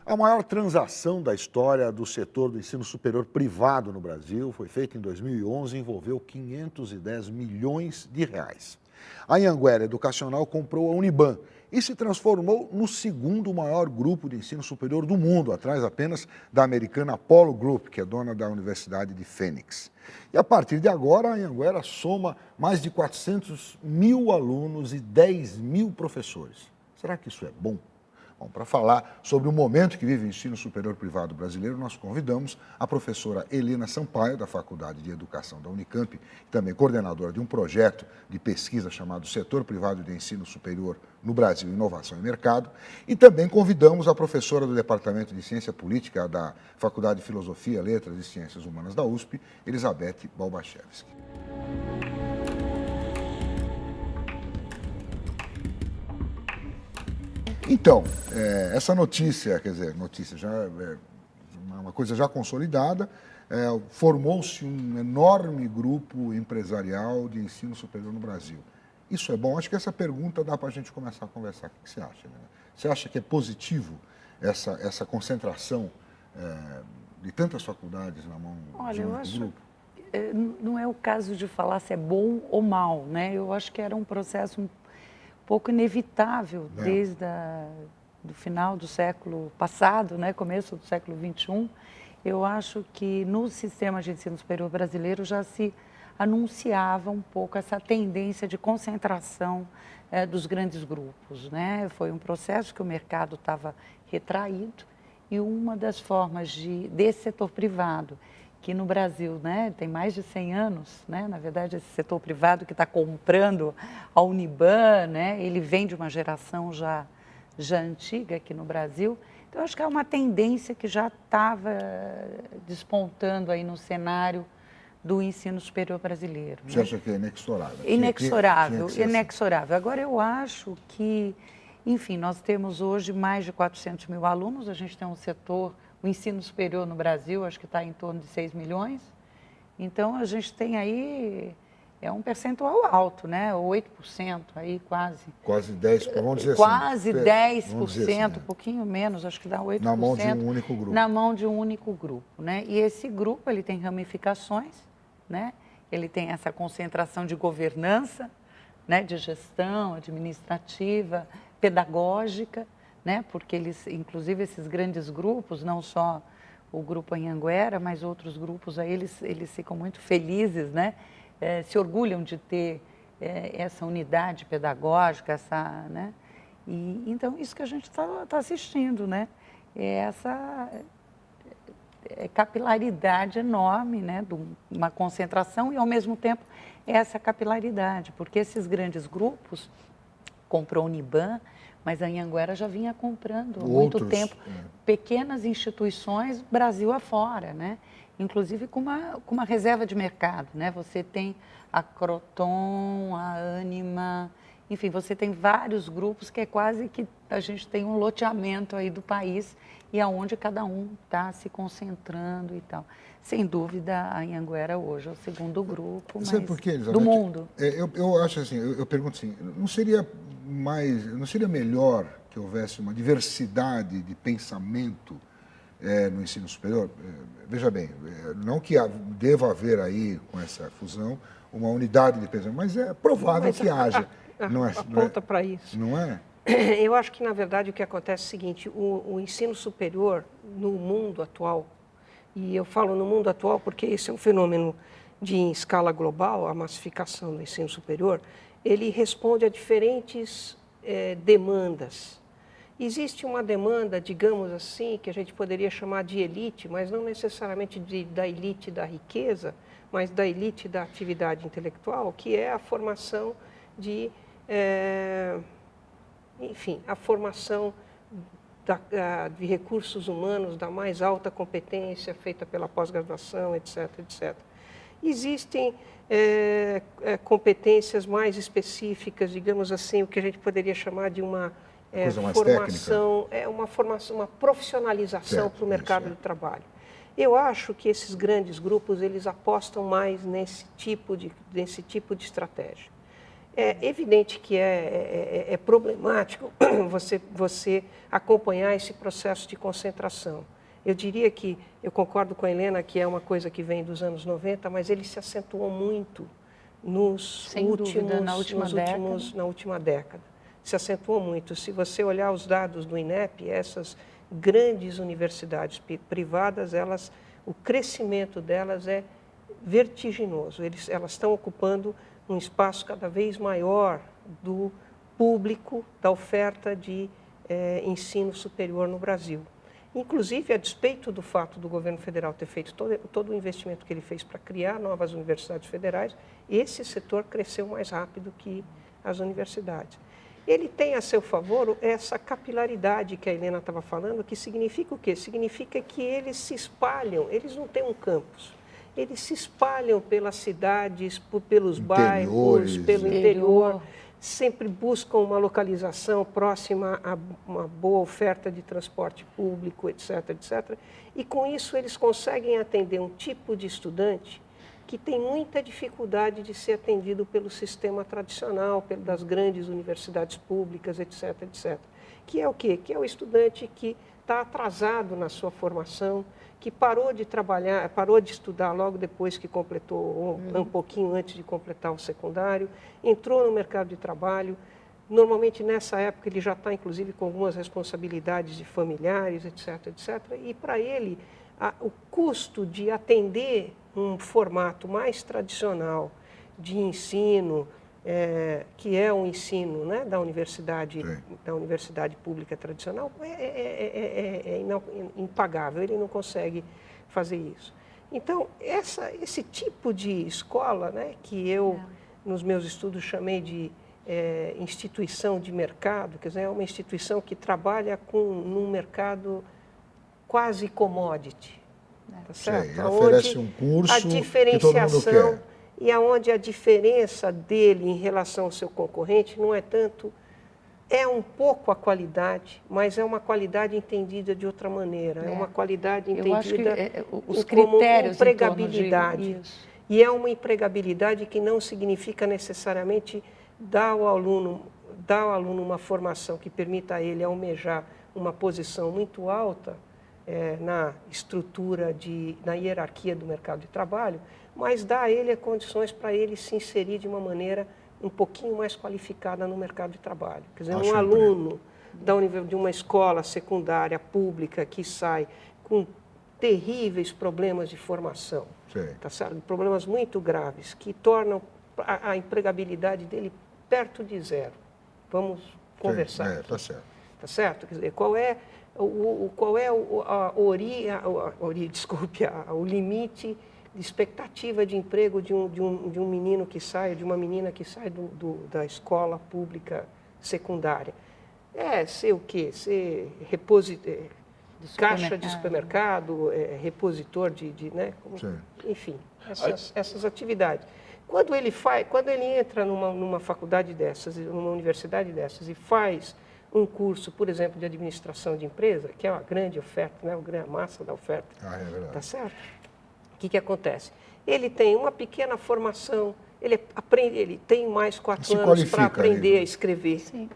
A maior transação da história do setor do ensino superior privado no Brasil foi feita em 2011 e envolveu 510 milhões de reais. A Anhanguera Educacional comprou a Uniban e se transformou no segundo maior grupo de ensino superior do mundo, atrás apenas da americana Apollo Group, que é dona da Universidade de Phoenix. E a partir de agora, a Anhanguera soma mais de 400 mil alunos e 10 mil professores. Será que isso é bom? Bom, para falar sobre o momento que vive o ensino superior privado brasileiro, nós convidamos a professora Helena Sampaio, da Faculdade de Educação da Unicamp, também coordenadora de um projeto de pesquisa chamado Setor Privado de Ensino Superior no Brasil, Inovação e Mercado, e também convidamos a professora do Departamento de Ciência Política da Faculdade de Filosofia, Letras e Ciências Humanas da USP, Elizabeth Balbachevski. Então, essa notícia, quer dizer, notícia já é uma coisa já consolidada, formou-se um enorme grupo empresarial de ensino superior no Brasil. Isso é bom? Acho que essa pergunta dá para a gente começar a conversar. O que você acha, Helena? Você acha que é positivo essa concentração de tantas faculdades na mão de um único grupo? Não é o caso de falar se é bom ou mal, né? Eu acho que era um processo pouco inevitável desde do final do século passado, né, começo do século XXI. Eu acho que no sistema de ensino superior brasileiro já se anunciava um pouco essa tendência de concentração dos grandes grupos, né? Foi um processo que o mercado estava retraído e uma das formas desse setor privado, que no Brasil, né, tem mais de 100 anos, né, na verdade esse setor privado que está comprando a Uniban, né, ele vem de uma geração já antiga aqui no Brasil. Então acho que é uma tendência que já estava despontando aí no cenário do ensino superior brasileiro. Você acha que é inexorável? Inexorável, inexorável. Agora eu acho que, enfim, nós temos hoje mais de 400 mil alunos, a gente tem um setor. O ensino superior no Brasil, acho que está em torno de 6 milhões. Então, a gente tem aí, um percentual alto, né? 8% aí, quase. Quase 10%, vamos dizer quase assim. Quase 10%, assim, um pouquinho menos, acho que dá 8%. Na mão de um único grupo. Na mão de um único grupo, né? E esse grupo, ele tem ramificações, né? Ele tem essa concentração de governança, né? De gestão administrativa, pedagógica, né? Porque eles, inclusive esses grandes grupos, não só o grupo Anhanguera, mas outros grupos aí, eles ficam muito felizes, né? Se orgulham de ter essa unidade pedagógica, né? E então isso que a gente está assistindo, né? Essa capilaridade enorme, né? De uma concentração e ao mesmo tempo essa capilaridade, porque esses grandes grupos comprou a Uniban, mas a Anhanguera já vinha comprando há muito tempo pequenas instituições Brasil afora, né? Inclusive com uma reserva de mercado, né? Você tem a Croton, a Ânima, enfim, você tem vários grupos que é quase que a gente tem um loteamento aí do país e aonde cada um está se concentrando e tal. Sem dúvida, a Anhanguera hoje é o segundo grupo por quê, do mundo. Eu acho assim, eu pergunto assim, não seria melhor que houvesse uma diversidade de pensamento no ensino superior? Veja bem, não que deva haver aí, com essa fusão, uma unidade de pensamento, mas é provável que haja. Aponta para isso. Não é? Eu acho que, na verdade, o que acontece é o seguinte, o ensino superior no mundo atual, e eu falo no mundo atual porque esse é um fenômeno em escala global, a massificação do ensino superior, ele responde a diferentes demandas. Existe uma demanda, digamos assim, que a gente poderia chamar de elite, mas não necessariamente da elite da riqueza, mas da elite da atividade intelectual, que é a formação de a formação de recursos humanos da mais alta competência, feita pela pós-graduação, etc., etc. Existem competências mais específicas, digamos assim, o que a gente poderia chamar de uma formação, uma profissionalização para o mercado de trabalho. Eu acho que esses grandes grupos, eles apostam mais nesse tipo de estratégia. É evidente que é problemático você acompanhar esse processo de concentração. Eu diria que, eu concordo com a Helena, que é uma coisa que vem dos anos 90, mas ele se acentuou muito na última década. Se acentuou muito. Se você olhar os dados do INEP, essas grandes universidades privadas, o crescimento delas é vertiginoso. Elas estão ocupando um espaço cada vez maior do público, da oferta de ensino superior no Brasil. Inclusive, a despeito do fato do governo federal ter feito todo o investimento que ele fez para criar novas universidades federais, esse setor cresceu mais rápido que as universidades. Ele tem a seu favor essa capilaridade que a Helena estava falando, que significa o quê? Significa que eles se espalham, eles não têm um campus. Eles se espalham pelas cidades, pelos bairros, pelo interior, sempre buscam uma localização próxima a uma boa oferta de transporte público, etc., etc. E com isso eles conseguem atender um tipo de estudante que tem muita dificuldade de ser atendido pelo sistema tradicional, das grandes universidades públicas, etc., etc. Que é o quê? Que é o estudante que está atrasado na sua formação, que parou de trabalhar, parou de estudar logo depois que completou, ou um pouquinho antes de completar o secundário, entrou no mercado de trabalho. Normalmente, nessa época, ele já está, inclusive, com algumas responsabilidades de familiares, etc., etc. E, para ele, o custo de atender um formato mais tradicional de ensino, que é o ensino, né, da universidade pública tradicional, é impagável, ele não consegue fazer isso. Então, esse tipo de escola, né, que eu, nos meus estudos, chamei de instituição de mercado, quer dizer, é uma instituição que trabalha num mercado quase commodity, tá certo? Oferece um curso a diferenciação, que todo mundo quer. E aonde a diferença dele em relação ao seu concorrente não é tanto, é um pouco a qualidade, mas é uma qualidade entendida de outra maneira, é uma qualidade entendida os critérios como empregabilidade. E é uma empregabilidade que não significa necessariamente dar ao aluno uma formação que permita a ele almejar uma posição muito alta na estrutura, na hierarquia do mercado de trabalho, mas dá a ele condições para ele se inserir de uma maneira um pouquinho mais qualificada no mercado de trabalho. Quer dizer, um aluno de uma escola secundária pública que sai com terríveis problemas de formação, tá certo? Problemas muito graves, que tornam a empregabilidade dele perto de zero. Vamos conversar aqui. Tá certo. Tá certo? Quer dizer, qual é o limite de expectativa de emprego de um menino que sai, de uma menina que sai da escola pública secundária? Ser o quê? Ser caixa de supermercado, repositor né? Enfim, essas atividades. Quando ele entra numa faculdade dessas, numa universidade dessas, e faz um curso, por exemplo, de administração de empresa, que é uma grande oferta, né? A massa da oferta, tá certo? O que acontece? Ele tem uma pequena formação, ele tem mais 4 anos para aprender a escrever. Sim.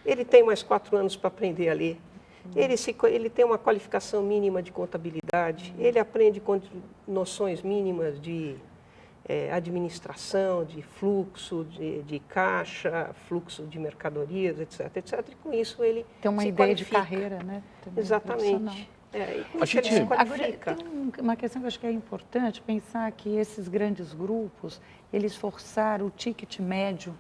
Ele tem mais 4 anos para aprender a ler. Ele tem uma qualificação mínima de contabilidade, ele aprende com noções mínimas de administração, de fluxo, de caixa, fluxo de mercadorias, etc., etc. E com isso ele tem uma ideia de carreira, né? Também exatamente. Agora, tem uma questão que eu acho que é importante pensar que esses grandes grupos, eles forçaram o ticket médio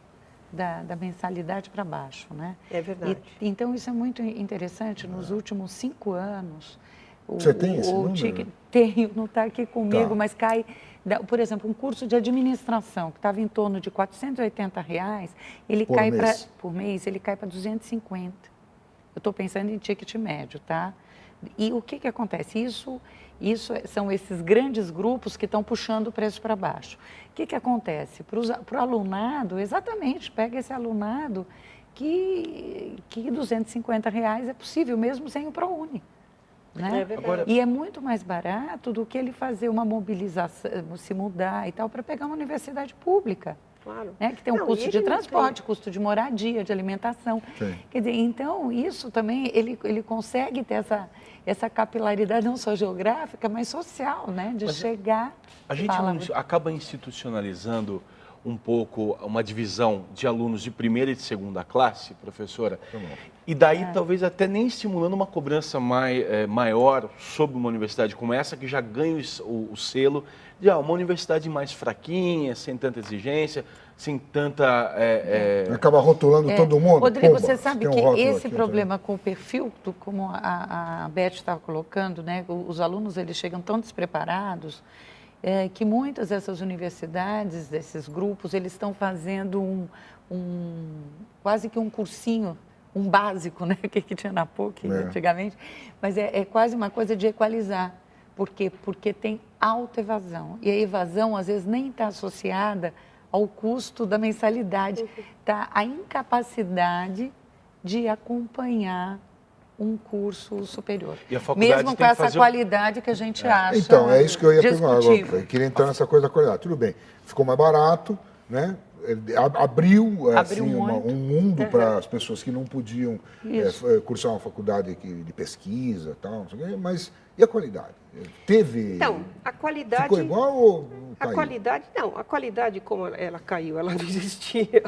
da mensalidade para baixo, né? É verdade. Então, isso é muito interessante. Nos últimos 5 anos... Você tem esse número? Tenho, não está aqui comigo, mas cai... Por exemplo, um curso de administração, que estava em torno de R$ 480, ele cai para... Por mês, ele cai para 250. Eu estou pensando em ticket médio, tá? E o que acontece? Isso são esses grandes grupos que estão puxando o preço para baixo. O que acontece? Para o alunado, exatamente, pega esse alunado que R$ 250 é possível, mesmo sem o ProUni. Né? E é muito mais barato do que ele fazer uma mobilização, se mudar e tal, para pegar uma universidade pública. claro. Né? Que tem um Não, custo e de ele não transporte, tem- custo de moradia, de alimentação. Sim. Quer dizer, então, isso também, ele consegue ter essa capilaridade não só geográfica, mas social, né? De Mas chegar... A gente Fala, não acaba institucionalizando um pouco uma divisão de alunos de primeira e de segunda classe, professora, e daí talvez até nem estimulando uma cobrança maior sobre uma universidade como essa, que já ganha o selo de uma universidade mais fraquinha, sem tanta exigência, sem tanta... Acaba rotulando todo mundo. Rodrigo, Pumba, você sabe tem um que rótulo esse aqui, problema com o perfil, como a Beth estava colocando, né, os alunos eles chegam tão despreparados que muitas dessas universidades, desses grupos, eles estão fazendo quase que um cursinho, um básico, né, que tinha na PUC antigamente, mas é quase uma coisa de equalizar. Por quê? Porque tem alta evasão. E a evasão, às vezes, nem está associada ao custo da mensalidade, está a incapacidade de acompanhar um curso superior. E a faculdade mesmo com tem que essa fazer qualidade que a gente acha Então, é isso que eu ia perguntar agora. discutível. Eu queria entrar nessa coisa da qualidade. Tudo bem, ficou mais barato, né? Abriu assim, muito. um mundo para as pessoas que não podiam cursar uma faculdade de pesquisa, tal, não sei o quê, mas e a qualidade? Teve... Então, a qualidade... Ficou igual ou caiu? A qualidade como ela caiu, ela não existia.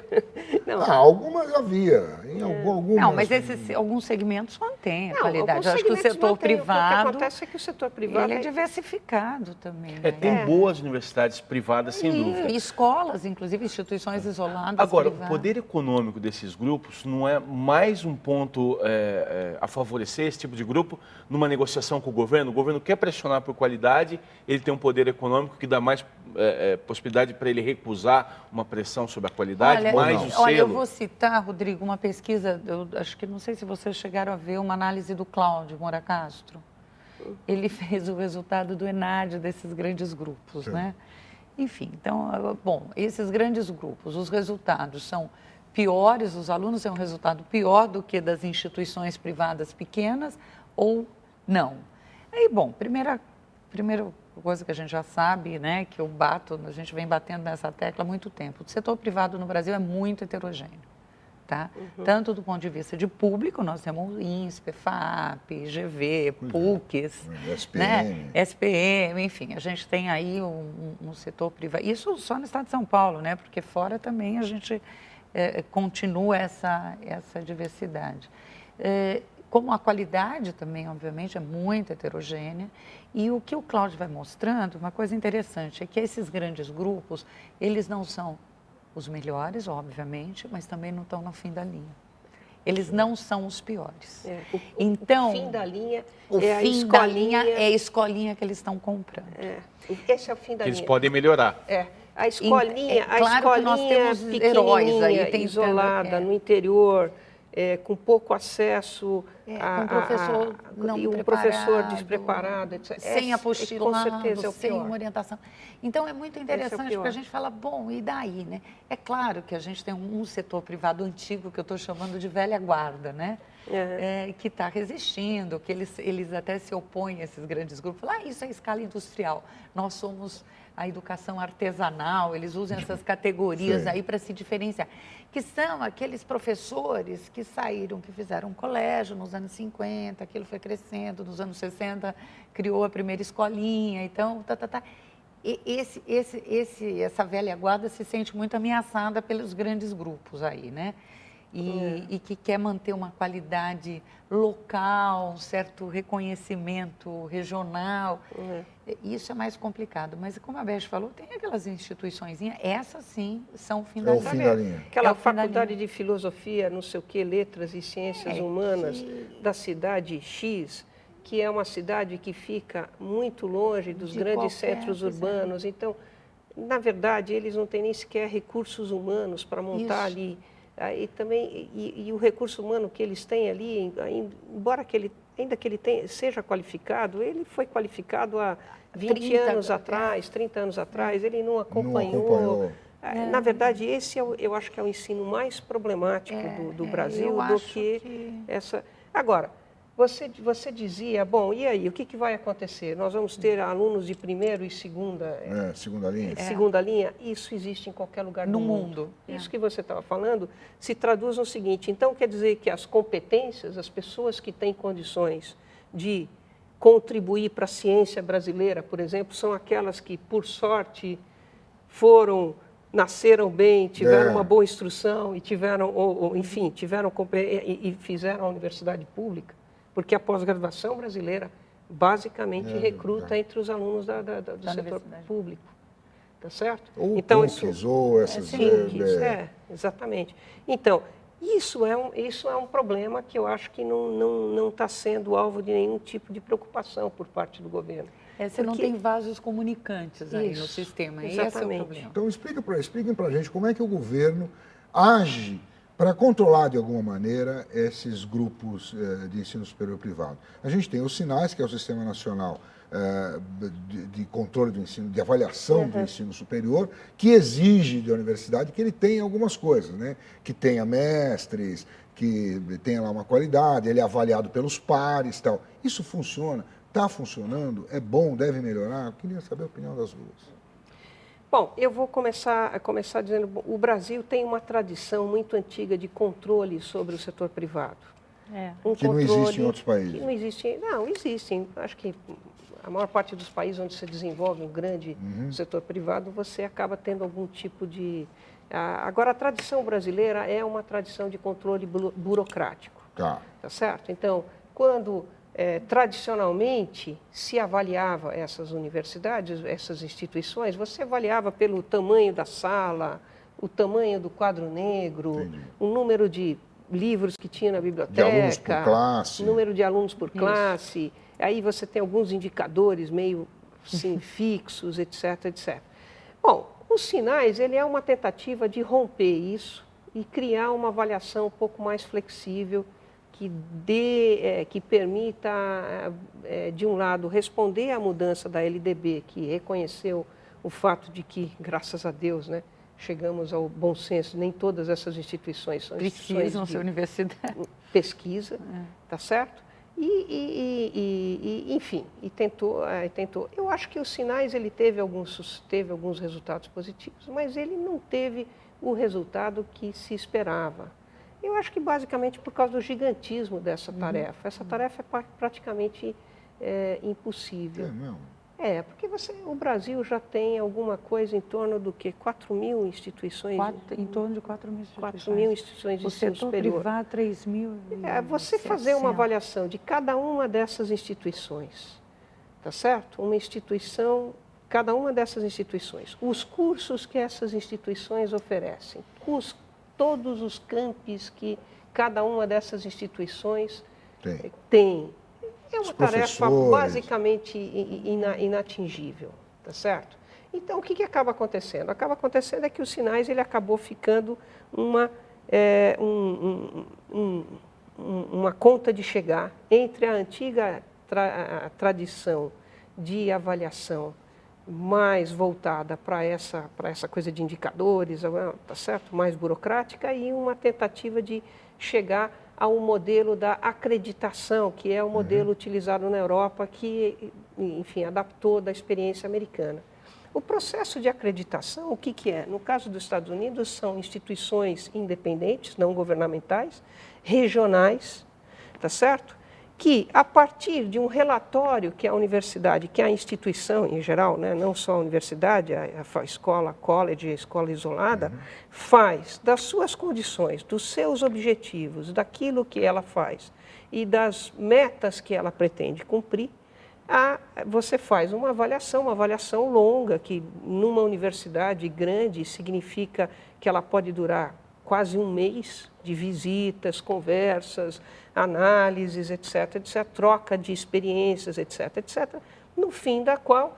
Não, Algumas havia, em algumas... Não, mas alguns segmentos mantêm a não, qualidade. alguns Eu acho que o segmentos setor mantêm. privado... O que acontece é que o setor privado... Ele é diversificado também. Né? tem boas universidades privadas, sem dúvida. E escolas, inclusive instituições isoladas. Agora, o privadas. poder econômico desses grupos não é mais um ponto a favorecer esse tipo de grupo numa negociação com o governo? O governo quer pressionar por qualidade, ele tem um poder econômico que dá mais possibilidade para ele recusar uma pressão sobre a qualidade, mais o selo. Olha, eu vou citar, Rodrigo, uma pesquisa, eu acho que não sei se vocês chegaram a ver, uma análise do Cláudio Moura Castro. Ele fez o resultado do ENAD desses grandes grupos, né? Enfim, então, bom, esses grandes grupos, os resultados são piores, os alunos têm um resultado pior do que das instituições privadas pequenas ou não. Aí, bom, primeira coisa que a gente já sabe, né, que a gente vem batendo nessa tecla há muito tempo. O setor privado no Brasil é muito heterogêneo, tá? Tanto do ponto de vista de público, nós temos INSPE, FAP, GV, PUCs, SPM. né, SPM, enfim, a gente tem aí um setor privado. Isso só no estado de São Paulo, né, porque fora também a gente continua essa diversidade. Como a qualidade também, obviamente, é muito heterogênea. E o que o Cláudio vai mostrando, uma coisa interessante, é que esses grandes grupos, eles não são os melhores, obviamente, mas também não estão no fim da linha. Eles não são os piores. Então, o fim da linha a escolinha é a escolinha que eles estão comprando. Esse é o fim da linha. Eles podem melhorar. A escolinha, claro que nós temos heróis aí, pequenininha, isolada, no interior, com pouco acesso com um professor não e um preparado, professor despreparado, etc. Sem apostilado, com certeza é o sem pior. uma orientação. Então, é muito interessante porque a gente fala, bom, e daí, né? É claro que a gente tem um setor privado antigo que eu estou chamando de velha guarda, né? Que está resistindo, que eles até se opõem a esses grandes grupos. Falam, isso é escala industrial, nós somos a educação artesanal, eles usam essas categorias aí para se diferenciar, que são aqueles professores que saíram, que fizeram um colégio nos anos 50, aquilo foi crescendo, nos anos 60 criou a primeira escolinha, então, E essa velha guarda se sente muito ameaçada pelos grandes grupos aí, né? E que quer manter uma qualidade local, um certo reconhecimento regional. Isso é mais complicado. Mas, como a Beth falou, tem aquelas instituiçõezinhas, essas sim são o fim da linha. É o fim da linha. Aquela faculdade de filosofia, não sei o quê, letras e ciências humanas da cidade X, que é uma cidade que fica muito longe dos grandes centros urbanos. Então, na verdade, eles não têm nem sequer recursos humanos para montar ali. E também o recurso humano que eles têm ali, embora ainda que ele seja qualificado, ele foi qualificado há 20 anos atrás, 30 anos atrás, ele não acompanhou. Na verdade, esse eu acho que é o ensino mais problemático do Brasil do que essa. Agora, Você dizia, bom, e aí, o que vai acontecer? Nós vamos ter alunos de primeiro e segunda... segunda linha. Segunda linha, isso existe em qualquer lugar do mundo. Isso que você estava falando se traduz no seguinte, então quer dizer que as competências, as pessoas que têm condições de contribuir para a ciência brasileira, por exemplo, são aquelas que, por sorte, nasceram bem, tiveram uma boa instrução e tiveram, enfim, e fizeram a universidade pública, porque a pós-graduação brasileira basicamente recruta entre os alunos do setor público, tá certo? Ou então PUCs, ou essas... exatamente. Então, isso é um problema que eu acho que não está sendo alvo de nenhum tipo de preocupação por parte do governo. Você não tem vasos comunicantes aí no sistema, esse é o problema. Então, expliquem para a gente como é que o governo age para controlar, de alguma maneira, esses grupos de ensino superior privado. A gente tem os SINAIS, que é o Sistema Nacional de Controle do Ensino, de Avaliação do Ensino Superior, que exige da universidade que ele tenha algumas coisas, né? Que tenha mestres, que tenha lá uma qualidade, ele é avaliado pelos pares e tal. Isso funciona? Está funcionando? É bom? Deve melhorar? Eu queria saber a opinião das duas. Bom, eu vou começar dizendo, o Brasil tem uma tradição muito antiga de controle sobre o setor privado. Que não existe em outros países. Que não existem. Acho que a maior parte dos países onde se desenvolve um grande setor privado, você acaba tendo algum tipo de... Agora, a tradição brasileira é uma tradição de controle burocrático. Tá certo? Então, quando... tradicionalmente, se avaliava essas universidades, essas instituições, você avaliava pelo tamanho da sala, o tamanho do quadro negro, o número de livros que tinha na biblioteca, de alunos por classe. Número de alunos por classe. Aí você tem alguns indicadores meio assim, fixos, etc, etc. Bom, os SINAIS, ele é uma tentativa de romper isso e criar uma avaliação um pouco mais flexível, que permita, de um lado, responder à mudança da LDB, que reconheceu o fato de que, graças a Deus, né, chegamos ao bom senso, nem todas essas instituições são precisam ser universidade. Pesquisa, tá certo? Enfim, tentou. Eu acho que o SINAIS ele teve alguns resultados positivos, mas ele não teve o resultado que se esperava. Eu acho que basicamente por causa do gigantismo dessa tarefa. Essa tarefa é praticamente impossível. Porque o Brasil já tem alguma coisa em torno do que? 4.000 instituições? Em torno de 4.000 instituições. 4.000 instituições de ensino superior. O setor privado, 3.000. Você fazer uma avaliação de cada uma dessas instituições, tá certo? Cada uma dessas instituições, os cursos que essas instituições oferecem, todos os campos que cada uma dessas instituições tem. É uma tarefa basicamente inatingível, tá certo? Então, o que acaba acontecendo? Acaba acontecendo é que o SINAIS ele acabou ficando uma conta de chegar entre a antiga tradição de avaliação mais voltada para essa coisa de indicadores, tá certo? Mais burocrática, e uma tentativa de chegar ao modelo da acreditação, que é o modelo utilizado na Europa, que, enfim, adaptou da experiência americana. O processo de acreditação, o que é? No caso dos Estados Unidos, são instituições independentes, não governamentais, regionais, tá certo? Que, a partir de um relatório que a universidade, que a instituição em geral, né, não só a universidade, a escola, college, a escola isolada, faz das suas condições, dos seus objetivos, daquilo que ela faz e das metas que ela pretende cumprir, você faz uma avaliação longa, que numa universidade grande significa que ela pode durar quase um mês de visitas, conversas, análises, etc., troca de experiências, etc., no fim da qual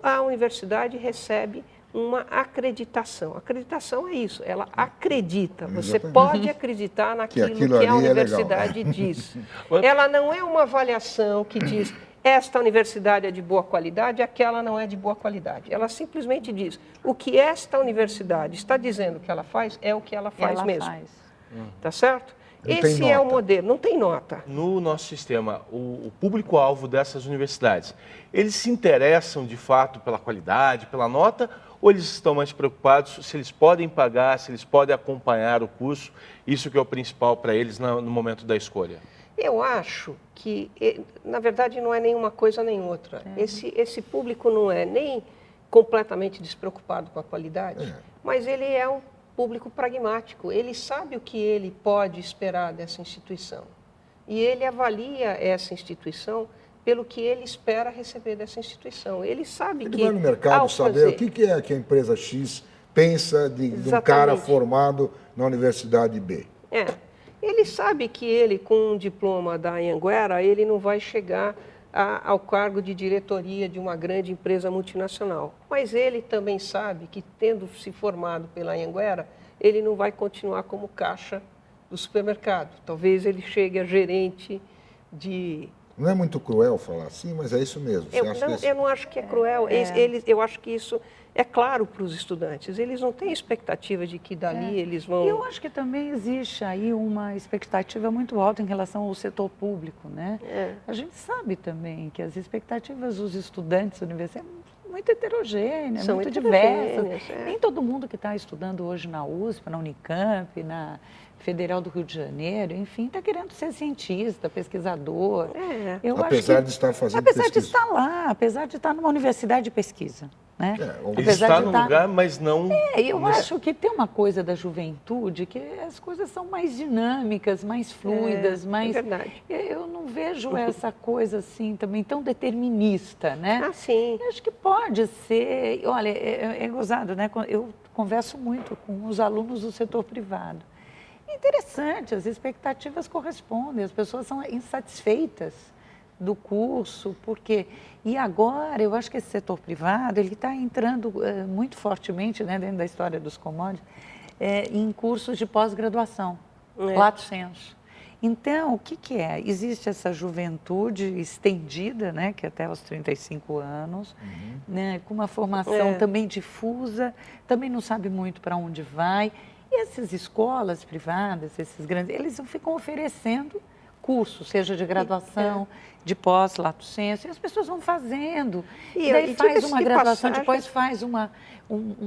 a universidade recebe uma acreditação. Acreditação é isso, ela acredita, você pode acreditar naquilo que a universidade diz. Ela não é uma avaliação que diz, esta universidade é de boa qualidade, aquela não é de boa qualidade. Ela simplesmente diz, o que esta universidade está dizendo que ela faz, é o que ela faz mesmo. Tá certo? Esse é o modelo, não tem nota. No nosso sistema, o público-alvo dessas universidades, eles se interessam de fato pela qualidade, pela nota, ou eles estão mais preocupados se eles podem pagar, se eles podem acompanhar o curso? Isso que é o principal para eles no momento da escolha. Eu acho que, na verdade, não é nenhuma coisa nem outra. Esse público não é nem completamente despreocupado com a qualidade, mas ele é um público pragmático. Ele sabe o que ele pode esperar dessa instituição. E ele avalia essa instituição pelo que ele espera receber dessa instituição. Ele sabe que... Ele vai no mercado saber o que é que a empresa X pensa de um cara formado na Universidade B. Ele sabe que ele, com um diploma da Anhanguera, ele não vai chegar ao cargo de diretoria de uma grande empresa multinacional. Mas ele também sabe que, tendo se formado pela Anhanguera, ele não vai continuar como caixa do supermercado. Talvez ele chegue a gerente de... Não é muito cruel falar assim, mas é isso mesmo. Eu não acho que é cruel. Eu acho que isso é claro para os estudantes. Eles não têm expectativa de que dali eles vão... Eu acho que também existe aí uma expectativa muito alta em relação ao setor público, né? A gente sabe também que as expectativas dos estudantes universitários são muito heterogêneas, são muito diversas. Nem todo mundo que está estudando hoje na USP, na Unicamp, na Federal do Rio de Janeiro, enfim, está querendo ser cientista, pesquisador. Apesar de estar fazendo apesar pesquisa. de estar lá, apesar de estar numa universidade de pesquisa. Né? Ele está no lugar, mas não... eu acho que tem uma coisa da juventude que as coisas são mais dinâmicas, mais fluidas, mais... É verdade. Eu não vejo essa coisa assim também tão determinista, né? Ah, sim. Eu acho que pode ser... Olha, é gozado, né? Eu converso muito com os alunos do setor privado. É interessante, as expectativas correspondem, as pessoas são insatisfeitas do curso, porque... E agora, eu acho que esse setor privado, ele está entrando muito fortemente, né, dentro da história dos commodities, em cursos de pós-graduação, lato sensu. Então, o que é? Existe essa juventude estendida, né, que é até os 35 anos, né, com uma formação também difusa, também não sabe muito para onde vai. E essas escolas privadas, esses grandes, eles ficam oferecendo curso, seja de graduação, de pós, lato sensu, e as pessoas vão fazendo. E daí faz uma graduação, depois faz um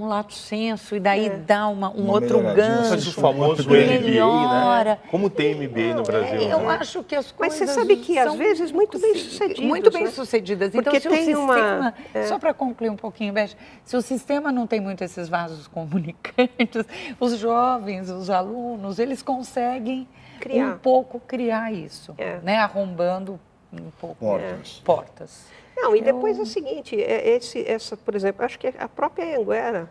lato sensu, e daí dá um outro gancho. Faz o famoso MBA, né? Como tem MBA no Brasil? Eu acho que as coisas... Mas você sabe que, às vezes, muito bem sucedidas. Muito bem sucedidas. Porque então, se tem o sistema... Só para concluir um pouquinho, Beth, se o sistema não tem muito esses vasos comunicantes, os jovens, os alunos, eles conseguem criar isso, né? Arrombando um pouco portas. Não, e depois é o seguinte, por exemplo, acho que a própria Anhanguera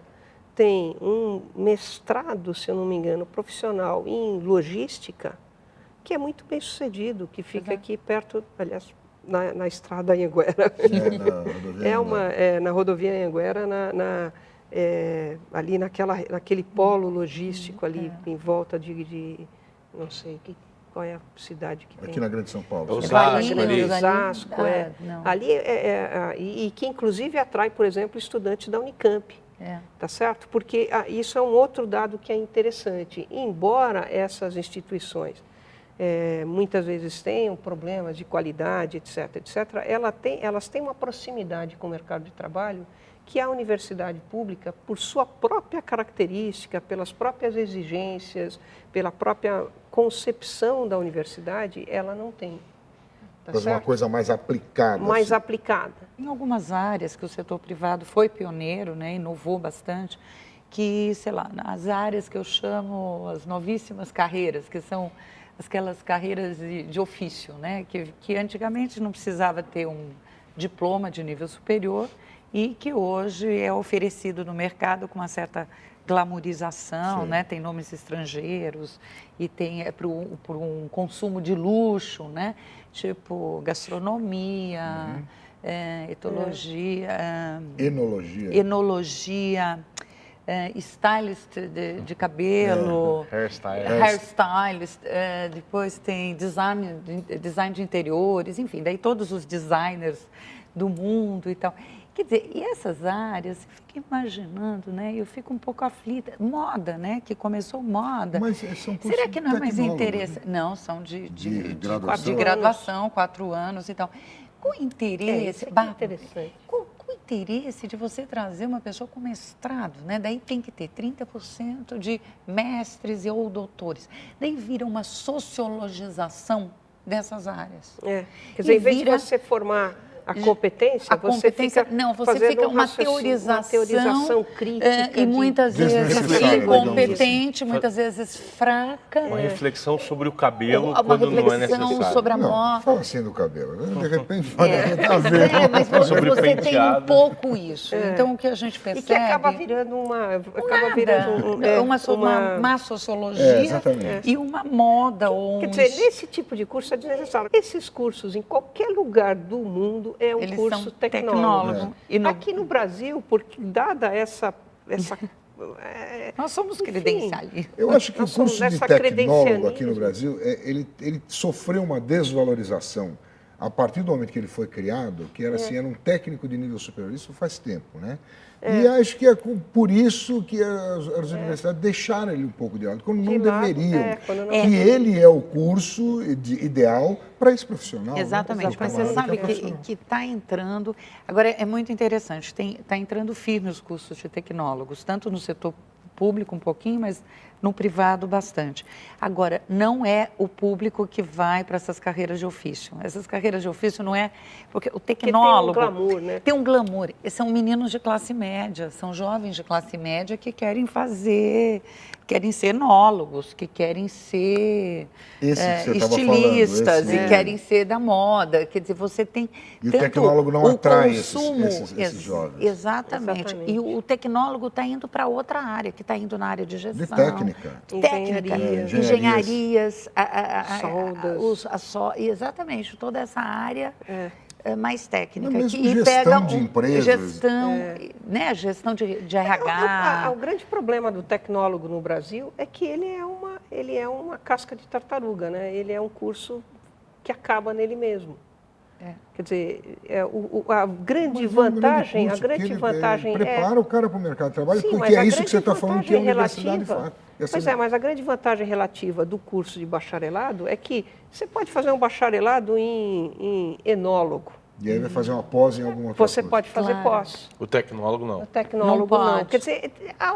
tem um mestrado, se eu não me engano, profissional em logística, que é muito bem sucedido, que fica aqui perto, aliás, na estrada Anhanguera. Na rodovia Anhanguera, ali naquele polo logístico ali em volta de não sei qual é a cidade que tem. Aqui na Grande São Paulo. Osasco, ali e que inclusive atrai, por exemplo, estudantes da Unicamp. Tá certo? Porque isso é um outro dado que é interessante. Embora essas instituições muitas vezes tenham problemas de qualidade, etc., elas têm uma proximidade com o mercado de trabalho que a universidade pública, por sua própria característica, pelas próprias exigências, pela própria concepção da universidade, ela não tem. Mas uma coisa mais aplicada. Mais aplicada. Em algumas áreas que o setor privado foi pioneiro, né, inovou bastante, que, sei lá, as áreas que eu chamo as novíssimas carreiras, que são aquelas carreiras de ofício, né, que antigamente não precisava ter um diploma de nível superior, e que hoje é oferecido no mercado com uma certa glamorização, né? Tem nomes estrangeiros e tem por um consumo de luxo, né? Tipo gastronomia, enologia, stylist de cabelo, hairstylist, depois tem design de interiores, enfim, daí todos os designers do mundo e tal. Quer dizer, e essas áreas, você fica imaginando, né? Eu fico um pouco aflita. Moda, né? Que começou moda. Mas são cursos Será que não é mais tecnólogos, interessante? né? Não, são de graduação. graduação, 4 anos e tal. Com interesse, isso é interessante. com interesse de você trazer uma pessoa com mestrado, né? Daí tem que ter 30% de mestres ou doutores. Daí vira uma sociologização dessas áreas. Quer dizer, E em vez vira- de você formar a competência, você fica fica fazendo uma teorização teorização crítica. e muitas vezes Desnecessária, incompetente, muitas vezes fraca. Uma reflexão sobre o cabelo Uma quando não é reflexão necessário. sobre a Não, moda. fala assim do cabelo, né? De repente pode haver. Mas Sobre você tem um penteado. pouco isso. Então, o que a gente E percebe... que acaba virando uma... uma má sociologia exatamente. e uma moda. Ou Quer dizer, nesse tipo de curso é desnecessário. Esses cursos, em qualquer lugar do mundo, é um Eles curso são tecnólogo. tecnólogo. E no- Aqui no Brasil, porque dada essa Nós somos enfim, credencialistas. Eu acho que o Nós somos curso de essa tecnólogo aqui no credencialismo. Brasil, ele sofreu uma desvalorização a partir do momento que ele foi criado, que era assim, era um técnico de nível superior, isso faz tempo, né? E acho que é por isso que as universidades deixaram ele um pouco de lado, quando não De lado, deveriam. quando não Que ele é o curso ideal para esse profissional. Exatamente, né? mas você sabe Profissional. que está entrando... Agora, é muito interessante, está entrando firme os cursos de tecnólogos, tanto no setor público um pouquinho, mas no privado bastante. Agora, não é o público que vai para essas carreiras de ofício. Essas carreiras de ofício não é... Porque o tecnólogo... tem um glamour, né? Tem um glamour. São meninos de classe média, são jovens de classe média que querem ser enólogos, que querem ser Esse que você tava estilistas falando, esse e mesmo. querem ser da moda. Quer dizer, você tem E o tanto tecnólogo não o atrai esses consumo, jovens. Exatamente. Exatamente. E o tecnólogo está indo para outra área, que está indo na área de gestão. De técnica. Engenharias. Engenharias, Soldas. exatamente, toda essa área mais técnica. Não, mesmo que gestão pega de empresas. Gestão de RH. O grande problema do tecnólogo no Brasil é que ele é uma casca de tartaruga, né? Ele é um curso que acaba nele mesmo. Quer dizer, a grande Mas é um vantagem, grande curso, porque ele prepara o cara para o mercado de trabalho, Sim, porque mas é a isso que você está grande falando que a vantagem universidade relativa- faz. Pois é, mas a grande vantagem relativa do curso de bacharelado é que você pode fazer um bacharelado em enólogo. E aí vai fazer uma pós em alguma outra Você coisa. pode fazer Claro. pós. O tecnólogo não. O tecnólogo Não não. pode. Quer dizer, há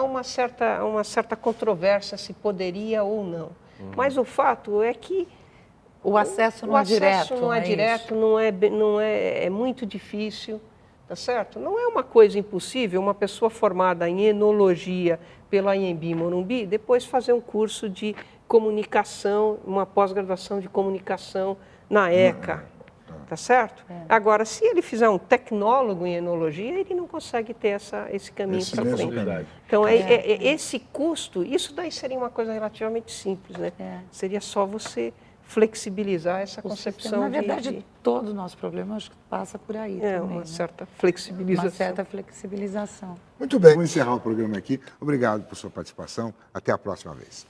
uma certa controvérsia se poderia ou não. Mas o fato é que O acesso não o é acesso direto. não é isso? direto, é muito difícil, tá certo? Não é uma coisa impossível uma pessoa formada em enologia pela Anhembi Morumbi depois fazer um curso de comunicação, uma pós-graduação de comunicação na ECA, tá certo? Agora, se ele fizer um tecnólogo em enologia, ele não consegue ter esse caminho Esse para mesmo frente. caminho. Então, esse custo, isso daí seria uma coisa relativamente simples, né? Seria só você flexibilizar essa O concepção sistema, na verdade, de todo o nosso problema acho que passa por aí também. uma né? certa flexibilização. Uma certa flexibilização. Muito bem, vou encerrar o programa aqui. Obrigado por sua participação. Até a próxima vez.